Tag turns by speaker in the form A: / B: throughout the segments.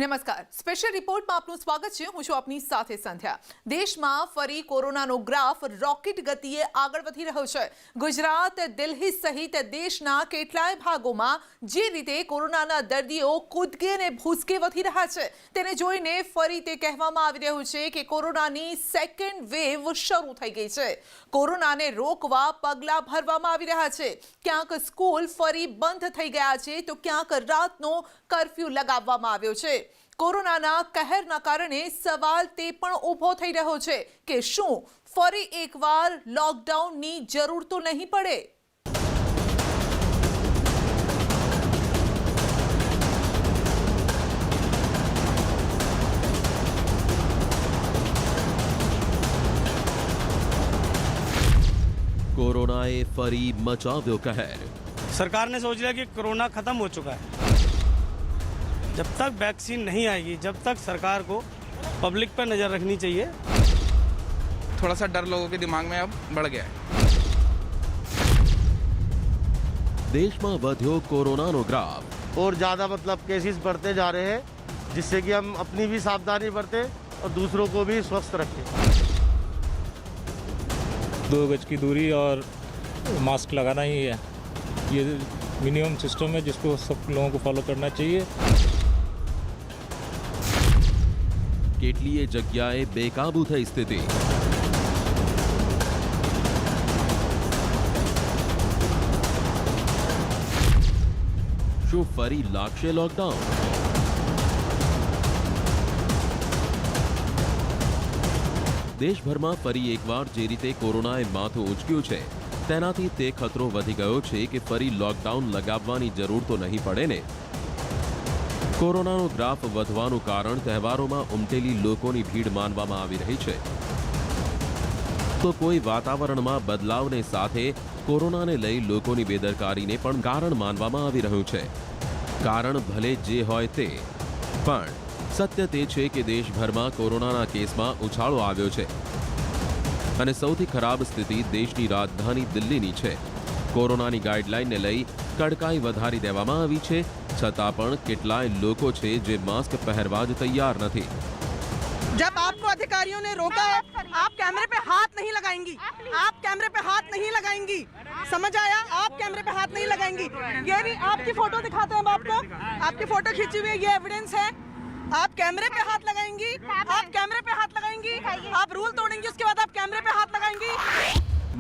A: નમસ્કાર, સ્પેશિયલ રિપોર્ટમાં આપનું સ્વાગત છે. હું છું આપની સાથે સંધ્યા. દેશમાં ફરી કોરોનાનો ગ્રાફ રોકેટ ગતિએ આગળ વધી રહ્યો છે. ગુજરાત, દિલ્હી સહિત દેશના કેટલાય ભાગોમાં જે રીતે કોરોનાના દર્દીઓ કૂદકે ને ભૂસકે વધી રહ્યા છે, તેને જોઈને ફરી તે કહેવામાં આવી રહ્યું છે કે કોરોનાની સેકન્ડ વેવ શરૂ થઈ ગઈ છે. કોરોનાને રોકવા પગલાં ભરવામાં આવી રહ્યા છે. ક્યાંક સ્કૂલ ફરી બંધ થઈ ગયા છે, તો ક્યાંક રાતનો કર્ફ્યુ લગાવવામાં આવ્યો છે. કોરોનાના કહેરના કારણે સવાલ તે પણ ઊભો થઈ રહ્યો છે કે શું ફરી એકવાર લોકડાઉનની જરૂર તો નહીં પડે?
B: कोरोनाए फरी मचाव्यो कहर.
C: सरकार ने सोच लिया कि कोरोना खत्म हो चुका है. जब तक वैक्सीन नहीं आएगी, जब तक सरकार को पब्लिक पर नज़र रखनी चाहिए.
D: थोड़ा सा डर लोगों के दिमाग में अब बढ़ गया है.
B: देश में बढ़्यो कोरोनानो ग्राफ
E: और ज़्यादा मतलब केसेस बढ़ते जा रहे हैं, जिससे कि हम अपनी भी सावधानी बरतें और दूसरों को भी स्वस्थ रखें.
F: 2 गज की दूरी और मास्क लगाना ही है. ये मिनिमम सिस्टम है जिसको सब लोगों को फॉलो करना चाहिए.
B: કેટલીય જગ્યાએ બેકાબુ થઈ સ્થિતિ. શું ફરી લાગશે લોકડાઉન? દેશભરમાં ફરી એકવાર જે રીતે કોરોનાએ માથું ઉંચક્યું છે, તેનાથી તે ખતરો વધી ગયો છે કે ફરી લોકડાઉન લગાવવાની જરૂર તો નહીં પડે ને. કોરોનાનો ગ્રાફ વધવાનું કારણ તહેવારોમાં ઉમટેલી લોકોની ભીડ માનવામાં આવી રહી છે. તો કોઈ વાતાવરણમાં બદલાવને સાથે કોરોનાને લઈ લોકોની બેદરકારીને પણ કારણ માનવામાં આવી રહ્યું છે. કારણ ભલે જે હોય તે, પણ સત્ય તે છે કે દેશભરમાં કોરોનાના કેસમાં ઉછાળો આવ્યો છે અને સૌથી ખરાબ સ્થિતિ દેશની રાજધાની દિલ્હીની છે. કોરોનાની ગાઈડલાઈનને લઈ કડકાઈ વધારી દેવામાં આવી છે, છતાં પણ કેટલાય લોકો છે જે માસ્ક પહેરવા જ તૈયાર નથી.
G: जब आपको अधिकारियों ने रोका है, आप कैमरे पे हाथ नहीं लगाएंगी, आप कैमरे पे हाथ नहीं लगाएंगी, समझ आया? आप कैमरे पे हाथ नहीं लगाएंगी. ये भी आपकी फोटो दिखाते हैं हम आपको, आपकी फोटो खींची हुई है, ये एविडेंस है. आप कैमरे पे हाथ लगाएंगी, आप कैमरे पे हाथ लगाएंगी, आप रूल तोड़ेंगी, उसके बाद आप कैमरे पे हाथ लगाएंगी.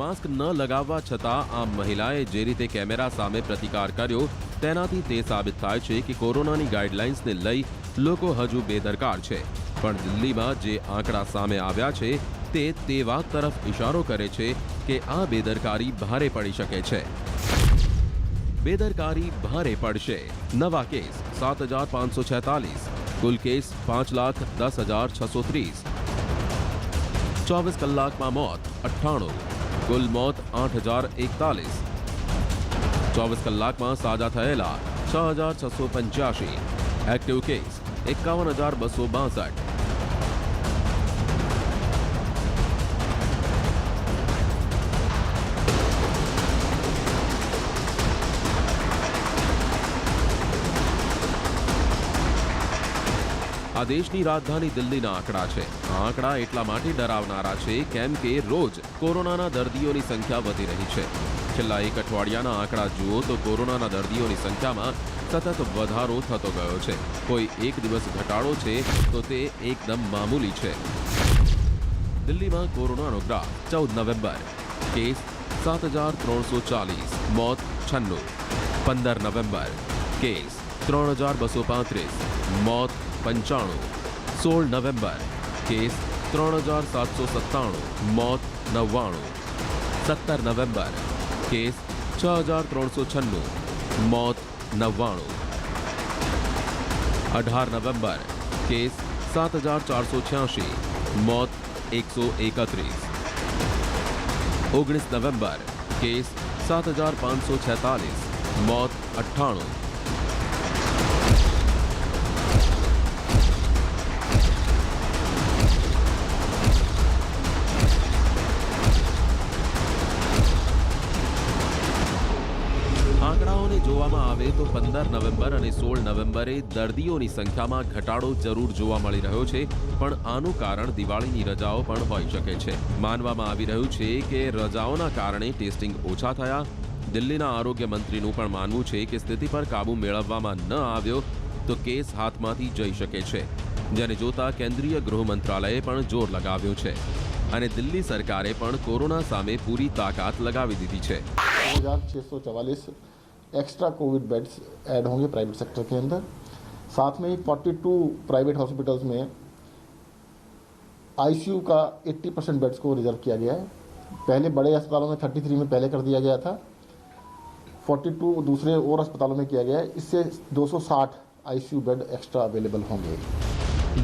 B: માસ્ક ન લગાવવા છતાં આ મહિલાએ જે રીતે કેમેરા સામે પ્રતિકાર કર્યો, તેનાથી તે સાબિત થાય છે કે કોરોનાની ગાઈડલાઇન્સને લઈ લોકો હજુ બેદરકાર છે. પણ દિલ્હીમાં જે આંકડા સામે આવ્યા છે, તે વાત તરફ ઇશારો કરે છે કે આ બેદરકારી ભારે પડી શકે છે. બેદરકારી ભારે પડશે. નવા કેસ 7,546, કુલ કેસ 5,10,630. 24 કલાકમાં મોત 98, કુલ મોત 8,041. 24 કલાકમાં સાજા થયેલા 6,685. Active case 51,262. આ દેશની રાજધાની દિલ્હીના આંકડા છે. આ આંકડા એટલા માટે ડરાવનારા છે કેમ કે રોજ કોરોનાના દર્દીઓની સંખ્યા વધી રહી છે. છેલ્લા એક અઠવાડિયાના આંકડા જુઓ તો કોરોનાના દર્દીઓની સંખ્યામાં સતત વધારો થતો ગયો છે. કોઈ એક દિવસ ઘટાડો છે તો તે એકદમ મામૂલી છે. દિલ્હીમાં કોરોનાનો ગ્રાફ 14 નવેમ્બર કેસ 7,340, મોત 96. 15 નવેમ્બર કેસ 3,235, મોત 95. 16 નવેમ્બર કેસ 3,797, મોત 99. 17 નવેમ્બર કેસ 6,396, મોત 99. 18 નવેમ્બર કેસ 7,486, મોત 131. 19 નવેમ્બર કેસ 7,546, મોત 98. આંકડાઓને જોવા જોવામાં આવે તો 15 નવેમ્બર અને 16 નવેમ્બરે દર્દીઓની સંખ્યામાં ઘટાડો જરૂર જોવા મળી રહ્યો છે, પણ આનું કારણ દિવાળીની રજાઓ પણ હોઈ શકે છે. માનવામાં આવી રહ્યું છે કે રજાઓના કારણે ટેસ્ટિંગ ઓછા થયા. દિલ્હીના આરોગ્ય મંત્રીનું પણ માનવું છે કે સ્થિતિ પર કાબૂ મેળવવામાં ન આવ્યો તો કેસ હાથમાંથી જઈ શકે છે, જેને જોતા કેન્દ્રીય ગૃહ મંત્રાલયે પણ જોર લગાવ્યું છે અને દિલ્હી સરકારે પણ કોરોના સામે પૂરી તાકાત લગાવી દીધી છે.
H: 2644 एक्स्ट्रा कोविड बेड्स ऐड होंगे प्राइवेट सेक्टर के अंदर. साथ में ही 42 प्राइवेट हॉस्पिटल्स में आईसीयू का 80% बेड्स को रिजर्व किया गया है. पहले बड़े अस्पतालों में 33 में पहले कर दिया गया था, 42 दूसरे और अस्पतालों में किया गया है. इससे 260 आईसीयू बेड एक्स्ट्रा अवेलेबल होंगे.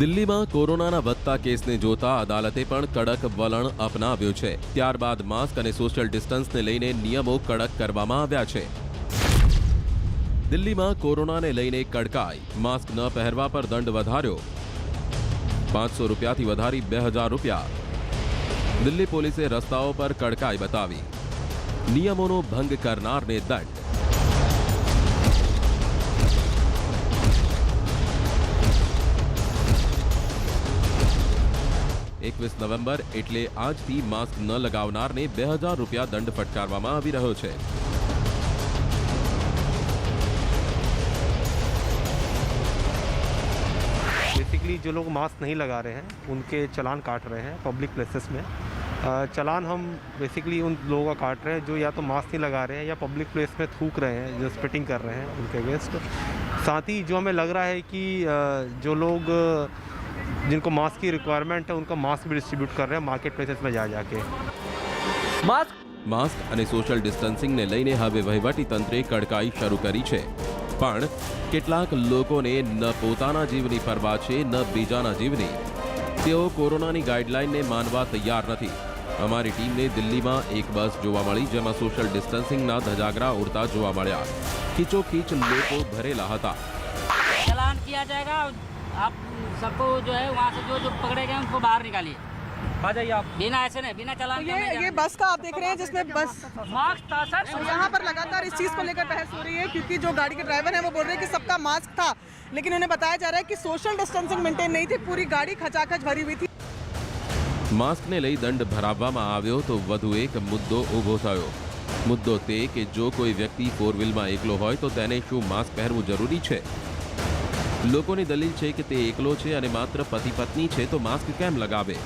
B: દિલ્હીમાં કોરોનાના વધતા કેસને જોતા અદાલતે પણ કડક વલણ અપનાવ્યું છે. ત્યારબાદ માસ્ક અને સોશિયલ ડિસ્ટન્સને લઈને નિયમો કડક કરવામાં આવ્યા છે. દિલ્હીમાં કોરોનાને લઈને કડકાઈ. માસ્ક ન પહેરવા પર દંડ વધાર્યો, 500 રૂપિયાથી વધારી 2000 રૂપિયા. દિલ્હી પોલીસે રસ્તાઓ પર કડકાઈ બતાવી. નિયમોનો ભંગ કરનારને દંડ. એકવીસ નવેમ્બર એટલે આજથી માસ્ક ન લગાવનારને 2000 રૂપિયા દંડ ફટકારવામાં આવી રહ્યો છે.
I: बेसिकली जो लोग मास्क नहीं लगा रहे हैं उनके चालान काट रहे हैं पब्लिक प्लेसेस में. चालान हम बेसिकली उन लोगों का काट रहे हैं जो या तो मास्क नहीं लगा रहे हैं या पब्लिक प्लेस में थूक रहे हैं, जो स्पिटिंग कर रहे हैं, उनके अगेंस्ट. साथ ही जो हमें लग रहा है कि जो लोग जिनको मास्क की रिक्वायरमेंट है उनका मास्क भी डिस्ट्रीब्यूट कर रहे हैं मार्केट प्लेसेस में जा जाके.
B: માસ્ક અને સોશિયલ ડિસ્ટન્સિંગને લઈને હવે વહીવટી તંત્રે કડકાઈ શરૂ કરી છે, પણ કેટલાક લોકોને ન પોતાના જીવની પરવા છે ન બીજાના જીવની. તેઓ કોરોનાની ગાઈડલાઈનને માનવા તૈયાર નથી. અમારી ટીમને દિલ્હીમાં એક બસ જોવા મળી, જેમાં સોશિયલ ડિસ્ટન્સિંગના ધજાગરા ઉડતા જોવા મળ્યા. ખીચોખીચ લોકો ભરેલા હતા.
J: चालान किया जाएगा. आप सबको जो है वहाँ से जो पकड़े गए उनको बाहर निकालिए. आ जाइए आप. बिना ऐसे नहीं, बिना चालान के नहीं
G: ये बस का आप देख रहे हैं जिसमें बस
J: मास्क था सर.
G: यहाँ पर लगातार इस चीज़ को लेकर बहस हो रही है, क्योंकि जो गाड़ी के ड्राइवर हैं वो बोल रहे हैं कि सबका मास्क था, लेकिन उन्हें बताया जा रहा है कि सोशल डिस्टेंसिंग मेंटेन नहीं थी, पूरी गाड़ी खचाखच भरी हुई थी.
B: માસ્કને લઈ દંડ ભરાવવામાં આવ્યો તો વધુ એક મુદ્દો ઊભો થયો. મુદ્દો તે કે જો કોઈ વ્યક્તિ ફોર વ્હીલમાં એકલો હોય તો તેને શું માસ્ક પહેરવું જરૂરી છે? લોકોની દલીલ છે કે તે એકલો છે અને માત્ર પતિ પત્ની છે તો માસ્ક કેમ લગાવે?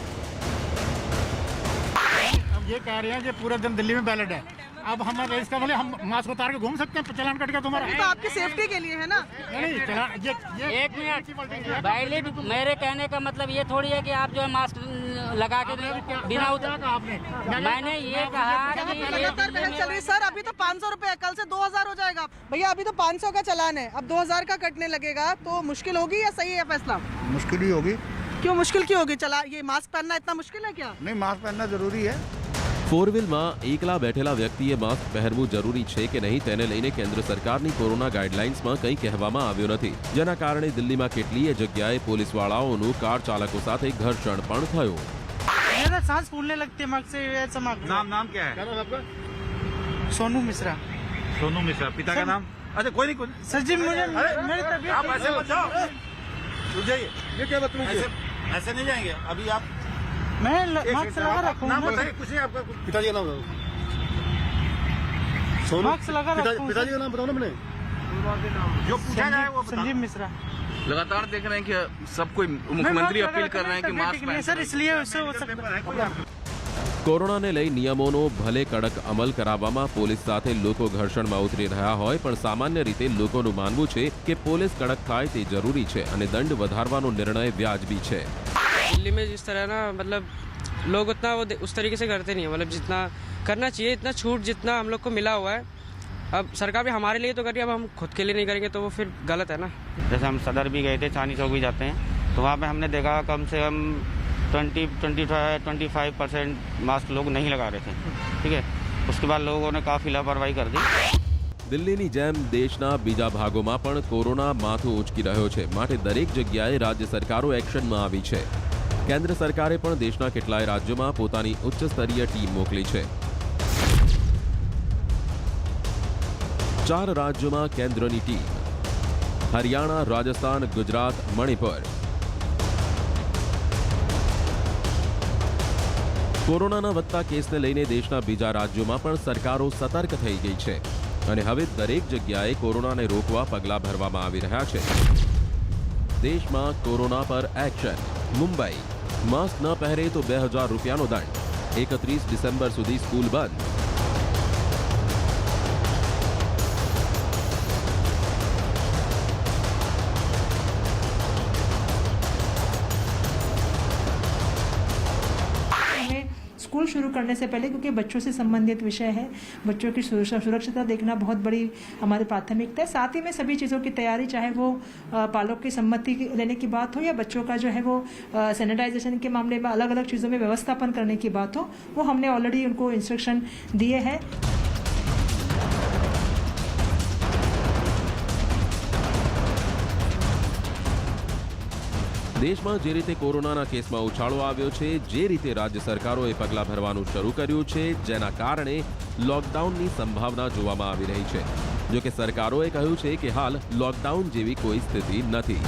K: अब ये कह रहे हैं कि पूरा दिन दिल्ली में बैलेट है, अब हमारे इसका मतलब हम मास्क उतार के घूम सकते हैं, चालान कट गया तुम्हारा.
G: ये तो आपकी सेफ्टी के लिए है ना.
K: नहीं चालान ये
J: एक मिनट, वैलिड मेरे कहने का मतलब ये थोड़ी है कि आप जो है मास्क लगा के बिना
K: आपने
J: मैंने ये कहा कि ये
G: लगातार बहस चल रही है. सर अभी तो 500 रुपए है, कल से 2000 हो जाएगा. भैया अभी तो 500 का चालान है, अब 2000 का कटने लगेगा, तो मुश्किल होगी या सही है फैसला?
K: मुश्किल ही होगी.
G: क्यों मुश्किल क्यों होगी? चला ये मास्क पहनना इतना मुश्किल है क्या?
K: नहीं मास्क पहनना जरूरी है.
B: ફોર વ્હીલમાં એકલા બેઠેલા વ્યક્તિએ માસ્ક પહેરવું જરૂરી છે કે નહીં તેને લઈને કેન્દ્ર સરકારની કોરોના ગાઈડલાઇન્સમાં કંઈ કહેવામાં આવ્યું નથી, જેના કારણે દિલ્હીમાં કેટલીય જગ્યાએ પોલીસવાળાઓનું કાર ચાલકો સાથે ઘર્ષણ પણ થયું.
G: मेरा सांस फूलने लगती है मास्क से. ऐसा मास्क.
K: नाम क्या है? क्या नाम आपका?
G: सोनू मिश्रा.
K: सोनू मिश्रा. पिता का नाम? अच्छा कोई नहीं.
G: सर जी मुझे मेरी तबीयत
K: आप ऐसे मत जाओ. रुक जाइए. ये क्या बदतमीजी है? ऐसे नहीं जाएंगे अभी आप.
G: मैं मास्क लगा रखा
K: नाम बताइए. कुछ नहीं आपका पिताजी का नाम बताओ. सोनू.
G: मास्क लगा रखा हूं.
K: पिताजी का नाम बताओ ना मैंने. जो पूछा जाए वो बताओ.
G: संजीव मिश्रा.
D: लगातार देख रहे हैं कि सब कोई मुख्यमंत्री अपील कर रहे हैं कि मास्क पहने.
G: सर इसलिए उससे हो सकता है.
B: કોરોનાને લઈ નિયમોનો ભલે કડક અમલ કરાવવામાં પોલીસ સાથે લોકો ઘર્ષણમાં ઉતરી રહ્યા હોય, પણ સામાન્ય રીતે લોકોનું માનવું છે કે પોલીસ કડક થાય તે જરૂરી છે અને દંડ વધારવાનો નિર્ણય વ્યાજબી છે.
J: दिल्ली में जिस तरह ना मतलब लोग उतना वो उस तरीके से करते नहीं है, मतलब जितना करना चाहिए इतना छूट जितना हम लोग को मिला हुआ है, अब सरकार भी हमारे लिए तो कर रही है, अब हम खुद के लिए नहीं करेंगे तो वो फिर गलत है ना.
I: जैसे हम सदर भी गए थे, चांदनी चौक भी जाते हैं, तो वहाँ पे हमने देखा कम से कम 25% मास्क लोग नहीं लगा रहे थे. ठीक है, उसके बाद लोगों ने काफ़ी लापरवाही कर दी.
B: દિલ્હીની જેમ દેશના બીજા ભાગોમાં પણ કોરોના માથું ઊંચકી રહ્યો છે, માટે દરેક જગ્યાએ રાજ્ય સરકારો એક્શનમાં આવી છે. કેન્દ્ર સરકારે પણ દેશના કેટલાય રાજ્યોમાં પોતાની ઉચ્ચ સ્તરીય ટીમ મોકલી છે. 4 રાજ્યોમાં કેન્દ્રની ટીમ: હરિયાણા, રાજસ્થાન, ગુજરાત, મણિપુર. કોરોનાના વધતા કેસને લઈને દેશના બીજા રાજ્યોમાં પણ સરકારો સતર્ક થઈ ગઈ છે અને હવે દરેક જગ્યાએ કોરોનાને રોકવા પગલાં ભરવામાં આવી રહ્યા છે. દેશમાં કોરોના પર એક્શન. મુંબઈ: માસ્ક ન પહેરે તો 2000 રૂપિયાનો દંડ. 31 ડિસેમ્બર સુધી સ્કૂલ બંધ.
L: स्कूल शुरू करने से पहले, क्योंकि बच्चों से संबंधित विषय है, बच्चों की सुरक्षिता देखना बहुत बड़ी हमारी प्राथमिकता है. साथ ही में सभी चीज़ों की तैयारी, चाहे वो पालक की सम्मति लेने की बात हो या बच्चों का जो है वो सैनिटाइजेशन के मामले में अलग अलग चीज़ों में व्यवस्थापन करने की बात हो, वो हमने ऑलरेडी उनको इंस्ट्रक्शन दिए हैं.
B: દેશમાં જે રીતે કોરોનાના કેસમાં ઉછાળો આવ્યો છે, જે રીતે રાજ્ય સરકારોએ પગલાં ભરવાનું શરૂ કર્યું છે, જેના કારણે લોકડાઉનની સંભાવના જોવામાં આવી રહી છે. જો કે સરકારોએ કહ્યું છે કે હાલ લોકડાઉન જેવી કોઈ સ્થિતિ નથી.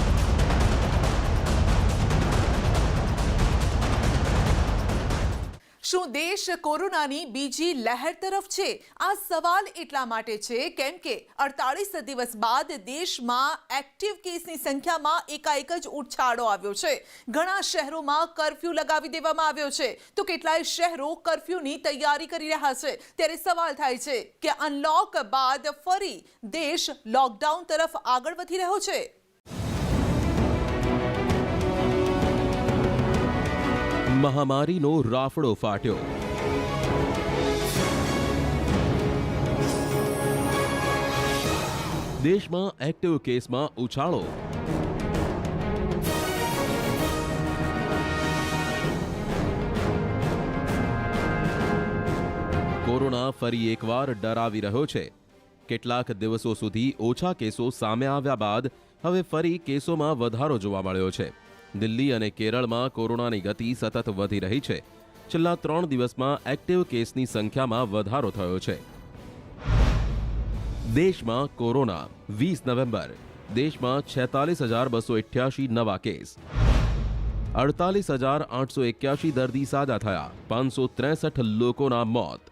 A: શું દેશ કોરોનાની બીજી લહેર તરફ છે? આ સવાલ એટલા માટે છે કેમ કે 48 દિવસ બાદ દેશમાં એક્ટિવ કેસની સંખ્યામાં એકાએક જ ઉછાળો આવ્યો છે. ઘણા શહેરોમાં કર્ફ્યુ લગાવી દેવામાં આવ્યો છે, તો કેટલાય શહેરો કર્ફ્યુની તૈયારી કરી રહ્યા છે. ત્યારે સવાલ થાય છે કે અનલોક બાદ ફરી દેશ લોકડાઉન તરફ આગળ વધી રહ્યો છે.
B: મહામારીનો રાફડો ફાટ્યો. દેશમાં એક્ટિવ કેસમાં ઉછાળો. કોરોના ફરી એકવાર ડરાવી રહ્યો છે. કેટલાક દિવસો સુધી ઓછા કેસો સામે આવ્યા બાદ હવે ફરી કેસોમાં વધારો જોવા મળ્યો છે. દિલ્હી અને કેરળમાં કોરોનાની ગતિ સતત વધી રહી છે. છેલ્લા 3 દિવસમાં એક્ટિવ કેસની સંખ્યામાં વધારો થયો છે. દેશમાં કોરોના. 20 નવેમ્બર દેશમાં 46,288 નવા કેસ, 48,881 દર્દી સાજા થયા, 563 લોકોના મોત.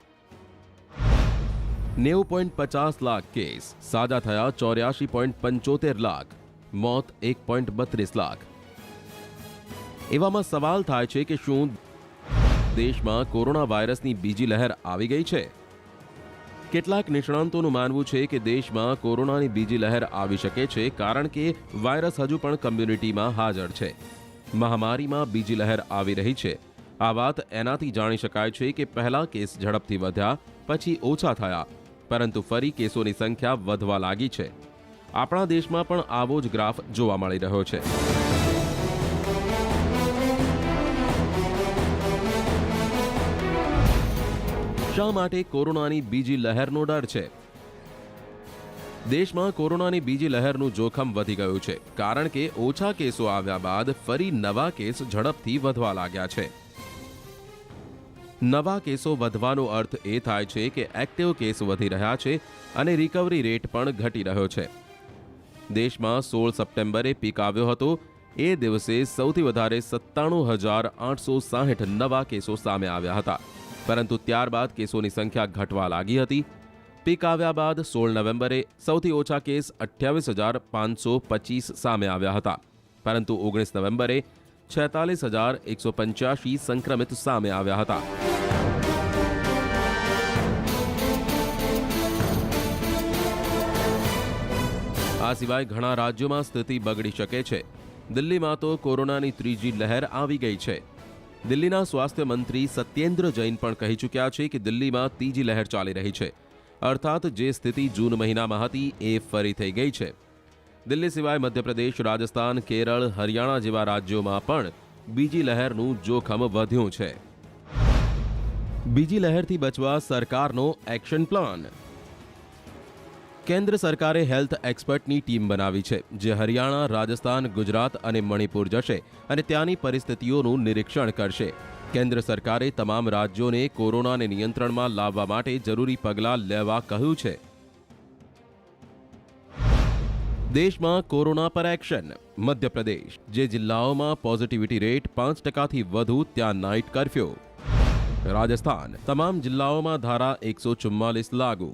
B: 90.50 લાખ કેસ, સાજા થયા 84.75 લાખ, મોત 1.32 લાખ. એવામાં સવાલ થાય છે કે શું દેશમાં કોરોના વાયરસની બીજી લહેર આવી ગઈ છે? કેટલાક નિષ્ણાંતોનું માનવું છે કે દેશમાં કોરોનાની બીજી લહેર આવી શકે છે, કારણ કે વાયરસ હજુ પણ કમ્યુનિટીમાં હાજર છે. મહામારીમાં બીજી લહેર આવી રહી છે. આ વાત એનાથી જાણી શકાય છે કે પહેલા કેસ ઝડપથી વધ્યા, પછી ઓછા થયા, પરંતુ ફરી કેસોની સંખ્યા વધવા લાગી છે. આપણા દેશમાં પણ આવો જ ગ્રાફ જોવા મળી રહ્યો છે. શા માટે કોરોનાની બીજી લહેરનો ડર છે? દેશમાં કોરોનાની બીજી લહેરનું જોખમ વધી ગયું છે, કારણ કે ઓછા કેસો આવ્યા બાદ ફરી નવા કેસ ઝડપથી વધવા લાગ્યા છે. નવા કેસો વધવાનો અર્થ એ થાય છે કે એક્ટિવ કેસ વધી રહ્યા છે અને રિકવરી રેટ પણ ઘટી રહ્યો છે. દેશમાં 16 સપ્ટેમ્બરે પીક આવ્યો હતો. એ દિવસે સૌથી વધારે 97,860 નવા કેસો સામે આવ્યા હતા, પરંતુ ત્યારબાદ કેસોની સંખ્યા ઘટવા લાગી હતી. પીક આવ્યા બાદ 16 નવેમ્બરે સૌથી ઓછા કેસ 28,525 સામે આવ્યા હતા, પરંતુ 19 નવેમ્બરે 46,185 સંક્રમિત સામે આવ્યા હતા. આ સિવાય ઘણા રાજ્યોમાં સ્થિતિ બગડી શકે છે. દિલ્હીમાં તો કોરોનાની ત્રીજી લહેર આવી ગઈ છે. દિલ્હીના સ્વાસ્થ્ય મંત્રી સત્યેન્દ્ર જૈન પણ કહી ચૂક્યા છે કે દિલ્હીમાં ત્રીજી લહેર ચાલી રહી છે, અર્થાત જે સ્થિતિ જૂન મહિનામાં હતી એ ફરી થઈ ગઈ છે. દિલ્હી સિવાય મધ્યપ્રદેશ, રાજસ્થાન, કેરળ, હરિયાણા જેવા રાજ્યોમાં પણ બીજી લહેરનું જોખમ વધ્યું છે. બીજી લહેરથી બચવા સરકારનો એક્શન પ્લાન. કેન્દ્ર સરકારે હેલ્થ એક્સપર્ટની ટીમ બનાવી છે, જે હરિયાણા, રાજસ્થાન, ગુજરાત અને મણિપુર જશે અને ત્યાંની પરિસ્થિતિઓનું નિરીક્ષણ કરશે. કેન્દ્ર સરકારે તમામ રાજ્યોને કોરોનાને નિયંત્રણમાં લાવવા માટે જરૂરી પગલાં લેવા કહ્યું છે. દેશમાં કોરોના પર એક્શન. મધ્યપ્રદેશ, જે જિલ્લાઓમાં પોઝિટિવિટી રેટ 5%થી વધુ ત્યાં નાઇટ કર્ફ્યુ. રાજસ્થાન, તમામ જિલ્લાઓમાં ધારા 144 લાગુ.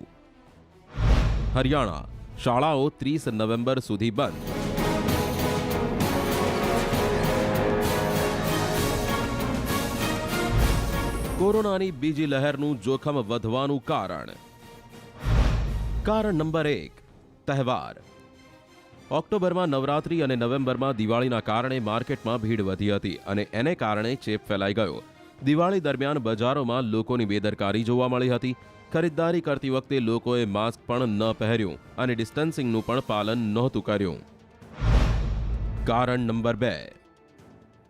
B: હરિયાણા, શાળાઓ 30 નવેમ્બર સુધી બંધ. કોરોનાની બીજી લહેરનું જોખમ વધવાનું કારણ. કારણ નંબર 1, તહેવાર. ઓક્ટોબરમાં નવરાત્રી અને નવેમ્બરમાં દિવાળીના કારણે માર્કેટમાં ભીડ વધી હતી અને એને કારણે ચેપ ફેલાઈ ગયો. દિવાળી દરમિયાન બજારોમાં લોકોની બેદરકારી જોવા મળી હતી. ખરીદદારી કરતી વખતે લોકોએ માસ્ક પણ ન પહેર્યું અને ડિસ્ટન્સિંગનું પણ પાલન નહોતું કર્યું. કારણ નંબર 2,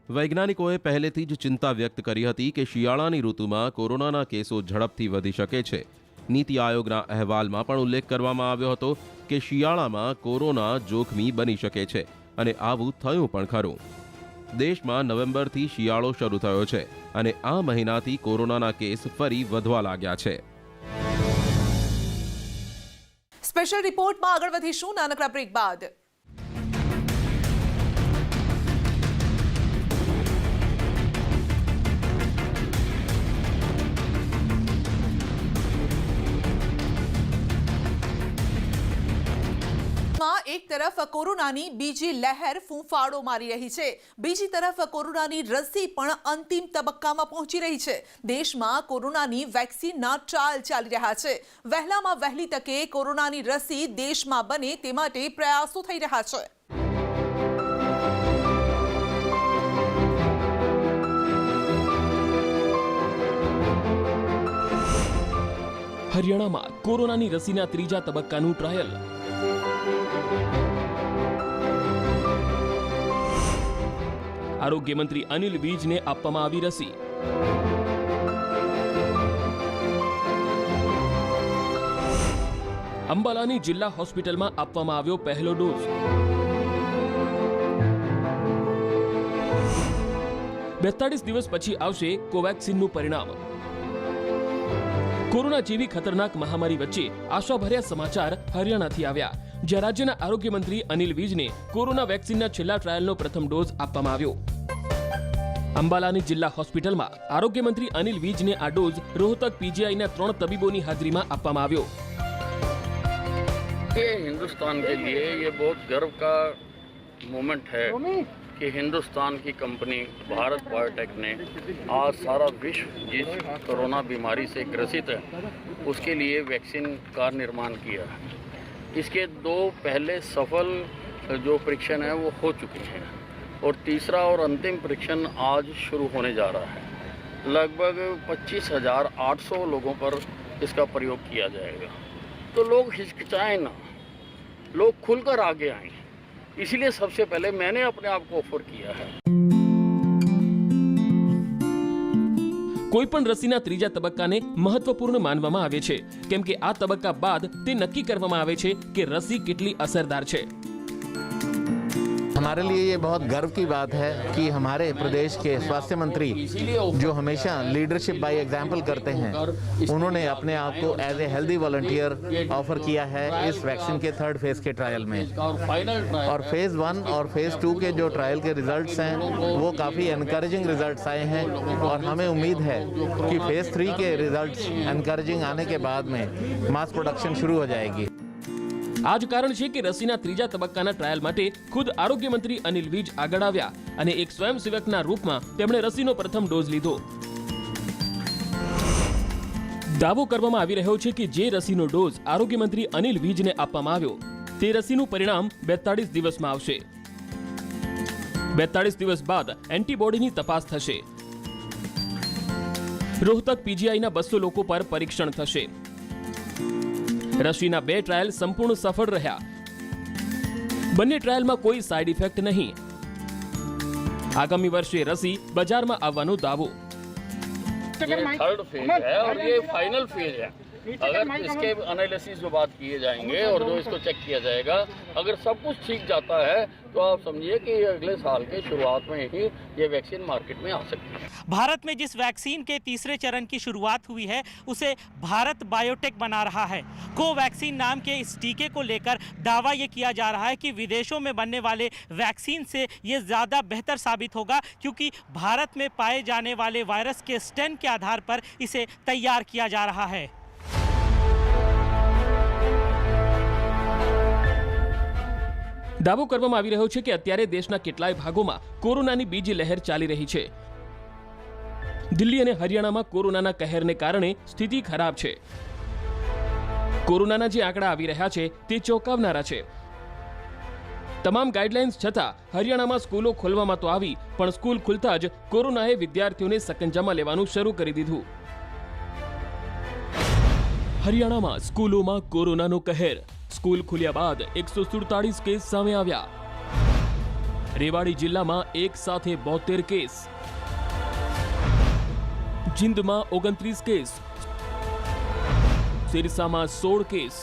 B: વૈજ્ઞાનિકોએ પહેલેથી જ ચિંતા વ્યક્ત કરી હતી કે શિયાળાની ઋતુમાં કોરોનાના કેસો ઝડપથી વધી શકે છે. નીતિ આયોગના અહેવાલમાં પણ ઉલ્લેખ કરવામાં આવ્યો હતો કે શિયાળામાં કોરોના જોખમી બની શકે છે અને આવું થયું પણ ખરું. દેશમાં નવેમ્બરથી શિયાળો શરૂ થયો છે અને આ મહિનાથી કોરોનાના કેસ ફરી વધવા લાગ્યા છે.
A: સ્પેશિયલ રિપોર્ટમાં આગળ વધીશું નાનકડા બ્રેક બાદ. એક તરફ કોરોનાની બીજી લહેર ફૂંફાડો મારી રહી છે, બીજી તરફ કોરોનાની રસી પણ અંતિમ તબક્કામાં પહોંચી રહી છે. દેશમાં કોરોનાની વેક્સિનના ટ્રાયલ ચાલી રહ્યા છે. વહેલામાં વહેલી તકે કોરોનાની રસી દેશમાં બને તે માટે પ્રયાસો થઈ રહ્યા છે.
M: હરિયાણામાં કોરોનાની રસીના ત્રીજા તબક્કાનું ટ્રાયલ. આરોગ્ય મંત્રી અનિલ વિજને આપવામાં આવી રસી. અંબાલાની જિલ્લા હોસ્પિટલમાં આપવામાં આવ્યો પહેલો ડોઝ. 42 દિવસ પછી આવશે કોવેક્સિનનું પરિણામ. કોરોના જેવી ખતરનાક મહામારી વચ્ચે આશાભર્યા સમાચાર હરિયાણાથી આવ્યા, જ્યાં રાજ્યના આરોગ્ય મંત્રી અનિલ વિજને કોરોના વેક્સિનના છેલ્લા ટ્રાયલનો પ્રથમ ડોઝ આપવામાં આવ્યો. અંબાલાની જિલ્લા હોસ્પિટલમાં આરોગ્ય મંત્રી અનિલ વિજને આ ડોઝ રોહતક પીજીઆઈના 3 તબીબોની હાજરીમાં આપવામાં આવ્યો.
N: ये हिंदुस्तान के लिए ये बहुत गर्व का मोमेंट है कि हिंदुस्तान की कंपनी भारत बायोटेक ने आज सारा विश्व जिस कोरोना बीमारी से ग्रसित है उसके लिए वैक्सीन का निर्माण किया है. इसके 2 पहले सफल जो परीक्षण है वो हो चुके हैं और तीसरा और अंतिम परीक्षण आज शुरू होने जा रहा है. लगभग 25,800 लोगों पर इसका प्रयोग किया जाएगा. तो लोग हिचकिचाएं ना, लोग खुलकर आगे आए. इसीलिए सबसे पहले मैंने अपने आप को ऑफर किया है.
M: કોઈ પણ રસીના ત્રીજા તબક્કાને મહત્વપૂર્ણ માનવામાં આવે છે, કેમ કે આ તબક્કા બાદ તે નક્કી કરવામાં આવે છે કે રસી કેટલી અસરદાર છે.
O: हमारे लिए ये बहुत गर्व की बात है कि हमारे प्रदेश के स्वास्थ्य मंत्री जो हमेशा लीडरशिप बाय एग्जाम्पल करते हैं, उन्होंने अपने आप को as a healthy volunteer offer किया है इस वैक्सीन के 3rd फेज के ट्रायल में. और फेज 1 और फेज 2 के जो ट्रायल के रिजल्ट्स हैं वो काफ़ी एनकरेजिंग रिजल्ट्स आए हैं और हमें उम्मीद है कि फेज 3 के रिजल्ट्स एनकरेजिंग आने के बाद में मास प्रोडक्शन शुरू हो जाएगी.
M: આ જ કારણ છે કે રસીના ત્રીજા તબક્કાના ટ્રાયલ માટે ખુદ આરોગ્ય મંત્રી અનિલ વિજ આગળ આવ્યા અને એક સ્વયંસેવકના રૂપમાં તેમણે રસીનો પ્રથમ ડોઝ લીધો. દાવો કરવામાં આવી રહ્યો છે કે જે રસીનો ડોઝ આરોગ્ય મંત્રી અનિલ વિજને આપવામાં આવ્યો તે રસીનું પરિણામ 42 દિવસમાં આવશે. 42 દિવસ બાદ એન્ટીબોડીની તપાસ થશે. રોહતક પીજીઆઈના 200 લોકો પર પરીક્ષણ થશે. રસીના 2 ટ્રાયલ સંપૂર્ણ સફળ રહ્યા. બંને ટ્રાયલમાં કોઈ સાઇડ ઇફેક્ટ નહીં. આગામી વર્ષે રસી બજારમાં આવવાનો દાવો.
N: ये 3rd फेज है और ये फाइनल फेज है. अगर इसके एनालिसिस जो बात किए जाएंगे और जो इसको चेक किया जाएगा, अगर सब कुछ ठीक जाता है तो आप समझिए कि अगले साल के शुरुआत में ही ये वैक्सीन मार्केट में आ सकती है।
P: भारत में जिस वैक्सीन के तीसरे चरण की शुरुआत हुई है उसे भारत बायोटेक बना रहा है। कोवैक्सीन नाम के इस टीके को लेकर दावा ये किया जा रहा है कि विदेशों में बनने वाले वैक्सीन से ये ज़्यादा बेहतर साबित होगा, क्योंकि भारत में पाए जाने वाले वायरस के स्ट्रेन के आधार पर इसे तैयार किया जा रहा है।
M: દાવો કરવામાં આવી રહ્યો છે કે અત્યારે દેશના કેટલાય ભાગોમાં કોરોનાની બીજી લહેર ચાલી રહી છે। દિલ્હી અને હરિયાણામાં કોરોનાના કહેરને કારણે સ્થિતિ ખરાબ છે। કોરોનાના જે આંકડા આવી રહ્યા છે તે ચોંકાવનારા છે। તમામ ગાઈડલાઇન્સ છતાં હરિયાણામાં સ્કૂલો ખોલવામાં તો આવી, પણ સ્કૂલ ખુલતા જ કોરોનાએ વિદ્યાર્થીઓને સકંજામાં લેવાનું શરૂ કરી દીધું। હરિયાણામાં સ્કૂલોમાં કોરોનાનો કહેર। સ્કૂલ ખુલ્યા બાદ 147 કેસ સામે આવ્યા। રેવાડી જિલ્લામાં એક સાથે 72 કેસ, જીંદમાં 29 કેસ, સિરસામાં 16 કેસ।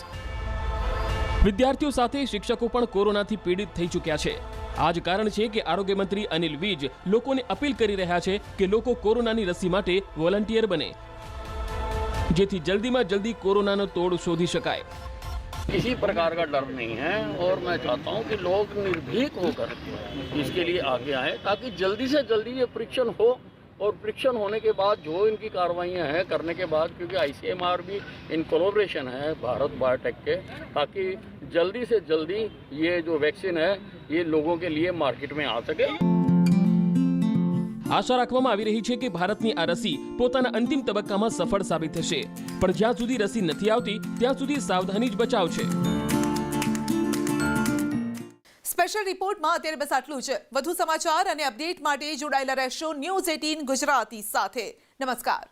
M: વિદ્યાર્થીઓ સાથે શિક્ષકો પણ કોરોનાથી પીડિત થઈ ચૂક્યા છે। આ જ કારણ છે કે આરોગ્ય મંત્રી અનિલ વિજ લોકોને અપીલ કરી રહ્યા છે કે લોકો કોરોનાની રસી માટે વોલન્ટિયર બને, જેથી જલ્દીમાં જલ્દી કોરોનાનો તોડ શોધી શકાય।
N: किसी प्रकार का डर नहीं है और मैं चाहता हूं कि लोग निर्भीक होकर इसके लिए आगे आए, ताकि जल्दी से जल्दी ये परीक्षण हो, और परीक्षण होने के बाद जो इनकी कार्रवाइयां हैं करने के बाद, क्योंकि ICMR भी इन कोलैबोरेशन है भारत बायोटेक के, ताकि जल्दी से जल्दी ये जो वैक्सीन है ये लोगों के लिए मार्केट में आ सके।
M: આશા રાખવામાં આવી રહી છે કે ભારતની આ રસી પોતાના અંતિમ તબક્કામાં સફળ સાબિત થશે, પણ જ્યાં સુધી રસી નથી આવતી ત્યાં સુધી સાવધાની જ બચાવ છે।
A: સ્પેશિયલ રિપોર્ટમાં અત્યારે બસ આટલું જ। વધુ સમાચાર અને અપડેટ માટે જોડાયેલા રહેશો ન્યૂઝ 18 ગુજરાતી સાથે। નમસ્કાર।